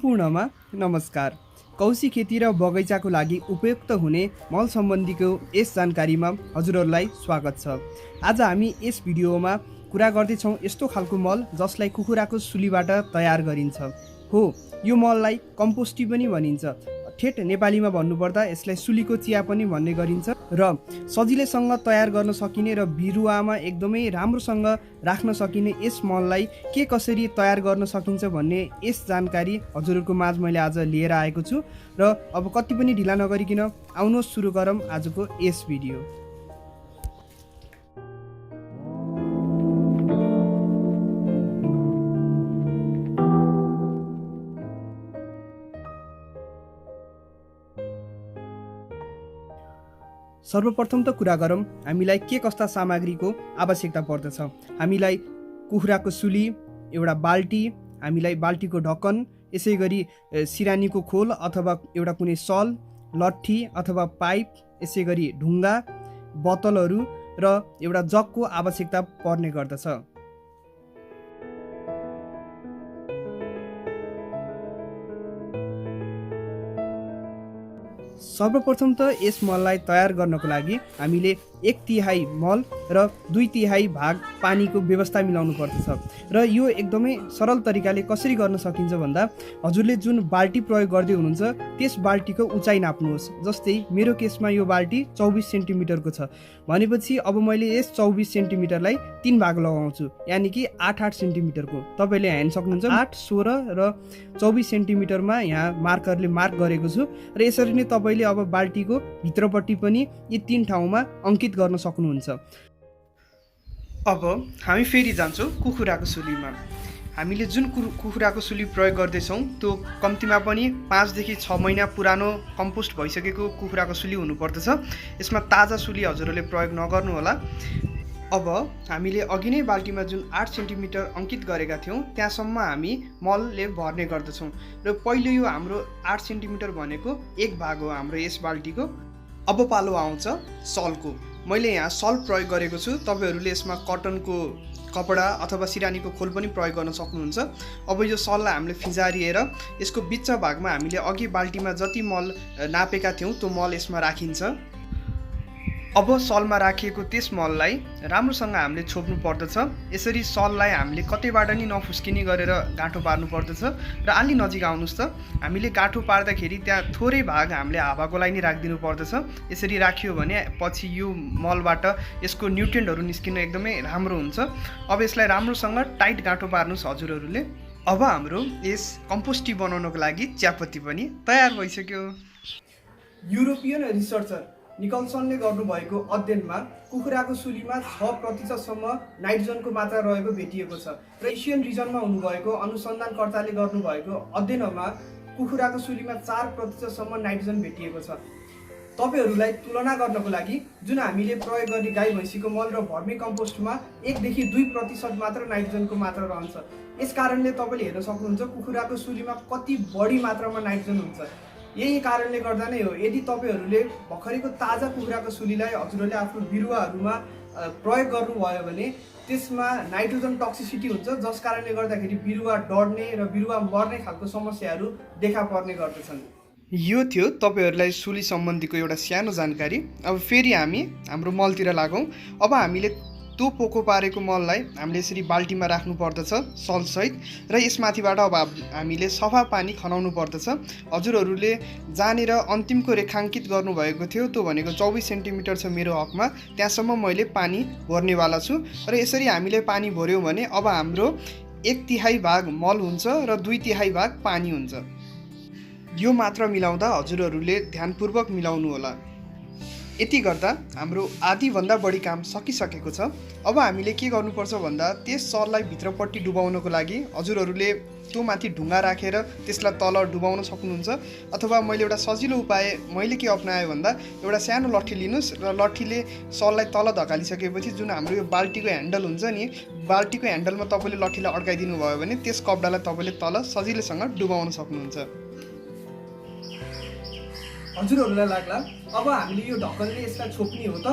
सम्पूर्णमा नमस्कार। कौशी खेती र बगैँचाको लागि उपयुक्त हुने मल सम्बन्धीको यस जानकारीमा हजुरहरूलाई स्वागत छ। आज हामी यस भिडियोमा कुरा गर्दैछौँ यस्तो खालको मल जसलाई कुखुराको सुलीबाट तयार गरिन्छ। हो, यो मललाई कम्पोस्टी पनि भनिन्छ। ठेट नेपालीमा भन्नुपर्दा यसलाई सुलीको चिया पनि भन्ने गरिन्छ र सजिलैसँग तयार गर्न सकिने र बिरुवामा एकदमै राम्रोसँग राख्न सकिने यस मललाई के कसरी तयार गर्न सकिन्छ भन्ने यस जानकारी हजुरहरूको माझ मैले आज लिएर आएको छु। र अब कति पनि ढिला नगरिकन आउनुहोस् सुरु गरौँ आजको यस भिडियो। सर्वप्रथम त कुरा गरौँ हामीलाई के कस्ता सामग्रीको आवश्यकता पर्दछ। हामीलाई कुखुराको सुली, एउटा बाल्टी, हामीलाई बाल्टीको ढक्कन, यसै गरी सिरानीको खोल अथवा एउटा कुनै सल, लट्ठी अथवा पाइप, यसै गरी ढुङ्गा, बोतलहरू र एउटा जगको आवश्यकता पर्ने गर्दछ। सर्वप्रथम त यस मललाई तयार गर्नको लागि हामीले 1/3 मल र 2/3 भाग पानीको व्यवस्था मिलाउनु पर्दछ। र यो एकदमै सरल तरिकाले कसरी गर्न सकिन्छ भन्दा हजुरले जुन बाल्टी प्रयोग गर्दै हुनुहुन्छ त्यस बाल्टीको उचाइ नाप्नुहोस्। जस्तै मेरो केसमा यो बाल्टी 24 सेन्टिमिटरको छ भनेपछि अब मैले यस 24 सेन्टिमिटरलाई 3 भाग लगाउँछु, यानि कि 8-8 सेन्टिमिटरको। तपाईँले हेर्न सक्नुहुन्छ 8, 16 र 24 सेन्टिमिटरमा यहाँ मार्करले मार्क गरेको छु। र यसरी नै तपाईँले अब बाल्टीको भित्रपट्टि पनि यी 3 ठाउँमा अङ्कित गर्न सक्नुहुन्छ। अब हामी फेरि जान्छौँ कुखुराको सुलीमा। हामीले जुन कुखुराको सुली प्रयोग गर्दैछौँ त्यो कम्तीमा पनि 5 देखि 6 महिना पुरानो कम्पोस्ट भइसकेको कुखुराको सुली हुनुपर्दछ। यसमा ताजा सुली हजुरहरूले प्रयोग नगर्नु होला। अब हामीले अघि नै बाल्टीमा जुन 8 सेन्टिमिटर अङ्कित गरेका थियौँ त्यहाँसम्म हामी मलले भर्ने गर्दछौँ। र पहिलो यो हाम्रो 8 सेन्टिमिटर भनेको 1 भाग हो हाम्रो यस बाल्टीको। अब पालो आउँछ सलको। मैले यहाँ सल प्रयोग गरेको छु, तपाईँहरूले यसमा कटनको कपडा अथवा सिरानीको खोल पनि प्रयोग गर्न सक्नुहुन्छ। अब यो सललाई हामीले फिजारिएर यसको बिच भागमा हामीले अघि बाल्टीमा जति मल नापेका थियौँ त्यो मल यसमा राखिन्छ। अब सलमा राखिएको त्यस मललाई राम्रोसँग हामीले छोप्नु पर्दछ। यसरी सललाई हामीले कतैबाट नि नफुस्किने गरेर गाँठो पार्नु पर्दछ। र अलि नजिक आउनुहोस् त। हामीले गाँठो पार्दाखेरि त्यहाँ थोरै भाग हामीले हावाको लागि नै राखिदिनु पर्दछ। यसरी राखियो भने पछि यो मलबाट यसको न्युट्रिएन्टहरू निस्किन एकदमै राम्रो हुन्छ। अब यसलाई राम्रोसँग टाइट गाँठो पार्नुहोस् हजुरहरूले। अब हाम्रो यस कम्पोस्टी बनाउनको लागि चियापत्ती पनि तयार भइसक्यो। युरोपियन रिसर्चर निकल्सनले गर्नुभएको अध्ययनमा कुखुराको सुलीमा 6% नाइट्रोजनको मात्रा रहेको भेटिएको छ। र एसियन रिजनमा हुनुभएको अनुसन्धानकर्ताले गर्नुभएको अध्ययनमा कुखुराको सुलीमा 4% नाइट्रोजन भेटिएको छ। तपाईँहरूलाई तुलना गर्नको लागि जुन हामीले प्रयोग गर्ने गाई भैँसीको मल र भर्मी कम्पोस्टमा 1 देखि 2% मात्र नाइट्रोजनको मात्रा रहन्छ। यस कारणले तपाईँले हेर्न सक्नुहुन्छ कुखुराको सुलीमा कति बढी मात्रामा नाइट्रोजन हुन्छ। यही कारणले गर्दा नै हो यदि तपाईँहरूले भर्खरैको ताजा कुखुराको सुलीलाई हजुरहरूले आफ्नो बिरुवाहरूमा प्रयोग गर्नुभयो भने त्यसमा नाइट्रोजन टक्सिसिटी हुन्छ, जस कारणले गर्दाखेरि बिरुवा डढ्ने र बिरुवा मर्ने खालको समस्याहरू देखा पर्ने गर्दछन्। यो थियो तपाईँहरूलाई सुली सम्बन्धीको एउटा सानो जानकारी। अब फेरि हामी हाम्रो मलतिर लागौँ। अब हामीले त्यो पोको पारेको मललाई हामीले यसरी बाल्टीमा राख्नु पर्दछ सलसहित। र यसमाथिबाट अब हामीले सफा पानी खनाउनु पर्दछ। हजुरहरूले जानेर अन्तिमको रेखाङ्कित गर्नुभएको थियो त्यो भनेको 24 सेन्टिमिटर छ मेरो हकमा, त्यहाँसम्म मैले पानी भर्नेवाला छु। र यसरी हामीले पानी भर्यौँ भने अब हाम्रो 1/3 भाग मल हुन्छ र 2/3 भाग पानी हुन्छ। यो मात्रा मिलाउँदा हजुरहरूले ध्यानपूर्वक मिलाउनु होला। यति गर्दा हाम्रो आधीभन्दा बढी काम सकिसकेको छ। अब हामीले के गर्नुपर्छ भन्दा त्यस सललाई भित्रपट्टि डुबाउनको लागि हजुरहरूले त्यो माथि ढुङ्गा राखेर त्यसलाई तल डुबाउन सक्नुहुन्छ। अथवा मैले एउटा सजिलो उपाय मैले के अपनाएँ भन्दा एउटा सानो लट्ठी लिनुहोस् र लट्ठीले सललाई तल धकालिसकेपछि जुन हाम्रो यो बाल्टीको ह्यान्डल हुन्छ नि, बाल्टीको ह्यान्डलमा तपाईँले लट्ठीलाई अड्काइदिनु भयो भने त्यस कपडालाई तपाईँले तल सजिलैसँग डुबाउन सक्नुहुन्छ। हजुरहरूलाई लाग्ला अब हामीले यो ढक्कनले यसलाई छोप्ने हो त?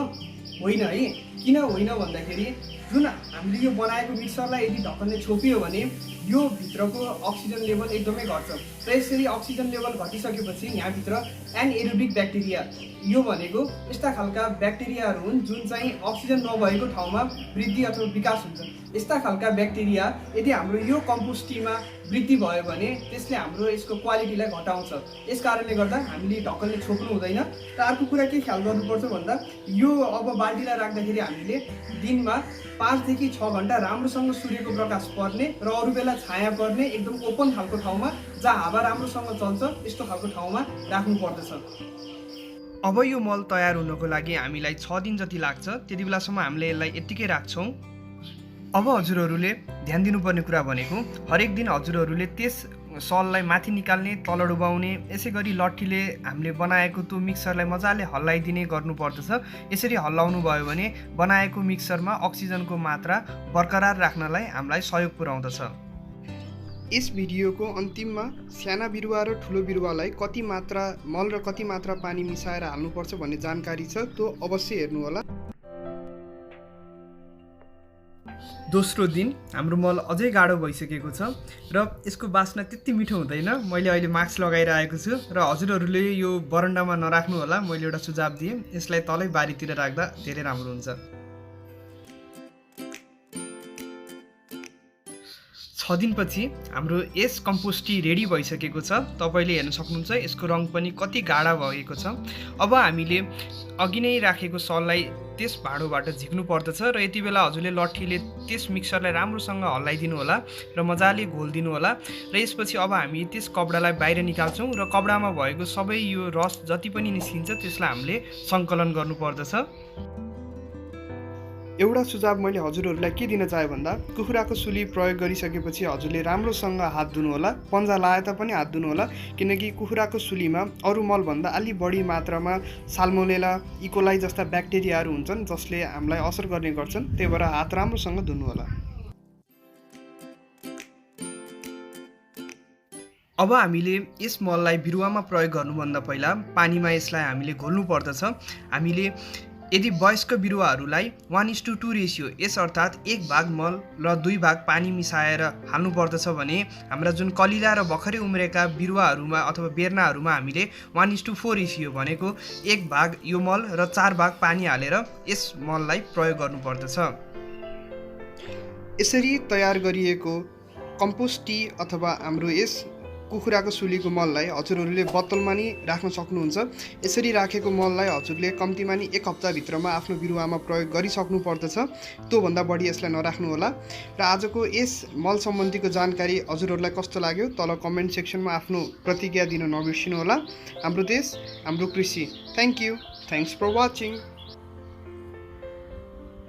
होइन है, किन होइन भन्दाखेरि जुन हामीले यो बनाएको मिक्सरलाई यदि ढक्कनले छोपियो भने यो भित्रको अक्सिजन लेभल एकदमै घट्छ र यसरी अक्सिजन लेभल घटिसकेपछि यहाँभित्र एनएरोबिक ब्याक्टेरिया यो भनेको यस्ता खालका ब्याक्टेरियाहरू हुन् जुन चाहिँ अक्सिजन नभएको ठाउँमा वृद्धि अथवा विकास हुन्छ। यस्ता खालका ब्याक्टेरिया यदि हाम्रो यो कम्पोस्ट टीमा वृद्धि भयो भने त्यसले हाम्रो यसको क्वालिटीलाई घटाउँछ। यस कारणले गर्दा हामीले ढक्कनले छोप्नु हुँदैन। र अर्को कुरा के ख्याल गर्नुपर्छ भन्दा यो अब बाल्टीलाई राख्दाखेरि हामीले दिनमा 5 देखि 6 घण्टा राम्रोसँग सूर्यको प्रकाश पर्ने र अरू बेला छाया पर्ने एकदम ओपन खालको ठाउँमा जहाँ हावा राम्रोसँग चल्छ यस्तो खालको ठाउँमा राख्नु पर्दछ। अब यो मल तयार हुनको लागि हामीलाई 6 दिन जति लाग्छ। त्यति बेलासम्म हामीले यसलाई यत्तिकै राख्छौँ। अब हजुरहरूले ध्यान दिनुपर्ने कुरा भनेको हरेक दिन हजुरहरूले त्यस सललाई माथि निकाल्ने, तल डुबाउने, यसै गरी लट्ठीले हामीले बनाएको त्यो मिक्सरलाई मजाले हल्लाइदिने गर्नुपर्दछ। यसरी हल्लाउनु भयो भने बनाएको मिक्सरमा अक्सिजनको मात्रा बरकरार राख्नलाई हामीलाई सहयोग पुर्याउँदछ। यस भिडियोको अन्तिममा साना बिरुवा र ठुलो बिरुवालाई कति मात्रा मल र कति मात्रा पानी मिसाएर हाल्नुपर्छ भन्ने जानकारी छ, त्यो अवश्य हेर्नुहोला। दोस्रो दिन हाम्रो मल अझै गाढो भइसकेको छ र यसको बास्ना त्यति मिठो हुँदैन। मैले अहिले मास्क लगाइरहेको छु र हजुरहरूले यो बरन्डामा नराख्नु होला। मैले एउटा सुझाव दिएँ, यसलाई तलै बारीतिर राख्दा धेरै राम्रो हुन्छ। 6 दिनपछि हाम्रो यस कम्पोस्ट टी रेडी भइसकेको छ। तपाईँले हेर्न सक्नुहुन्छ यसको रङ पनि कति गाढा भएको छ। अब हामीले अघि नै राखेको सललाई त्यस भाँडोबाट झिक्नु पर्दछ र यति बेला हजुरले लट्ठीले त्यस मिक्सरलाई राम्रोसँग हल्लाइदिनु होला र मजाले घोलिदिनु होला। र यसपछि अब हामी त्यस कपडालाई बाहिर निकाल्छौँ र कपडामा भएको सबै यो रस जति पनि निस्किन्छ त्यसलाई हामीले सङ्कलन गर्नुपर्दछ। एउटा सुझाव मैले हजुरहरूलाई के दिन चाहे भन्दा कुखुराको सुली प्रयोग गरिसकेपछि हजुरले राम्रोसँग हात धुनु होला। पन्जा लाए तापनि हात धुनु होला, किनकि कुखुराको सुलीमा अरू मलभन्दा अलि बढी मात्रामा साल्मोनेला, इकोलाई जस्ता ब्याक्टेरियाहरू हुन्छन् जसले हामीलाई असर गर्ने गर्छन्। त्यही भएर हात राम्रोसँग धुनु होला। अब हामीले यस मललाई बिरुवामा प्रयोग गर्नुभन्दा पहिला पानीमा यसलाई हामीले घोल्नु पर्दछ। हामीले यदि वयस्क बिरुवाहरूलाई 1:2 रेसियो, यस अर्थात् 1 भाग मल र 2 भाग पानी मिसाएर हाल्नु पर्दछ भने हाम्रा जुन कलिला र भर्खरै उम्रेका बिरुवाहरूमा अथवा बेर्नाहरूमा हामीले 1:4 रेसियो भनेको 1 भाग यो मल र 4 भाग पानी हालेर यस मललाई प्रयोग गर्नुपर्दछ। यसरी तयार गरिएको कम्पोस्ट टी अथवा हाम्रो यस कुखुराको सुलीको मललाई हजुरहरूले बोतलमा नि राख्न सक्नुहुन्छ। यसरी राखेको मललाई हजुरले कम्तीमा नि 1 हप्ताभित्रमा आफ्नो बिरुवामा प्रयोग गरिसक्नु पर्दछ। त्योभन्दा बढी यसलाई नराख्नु होला। र आजको यस मल सम्बन्धीको जानकारी हजुरहरूलाई कस्तो लाग्यो तल कमेन्ट सेक्सनमा आफ्नो प्रतिक्रिया दिन नबिर्सिनु होला। हाम्रो देश, हाम्रो कृषि। Thank you. Thanks for watching.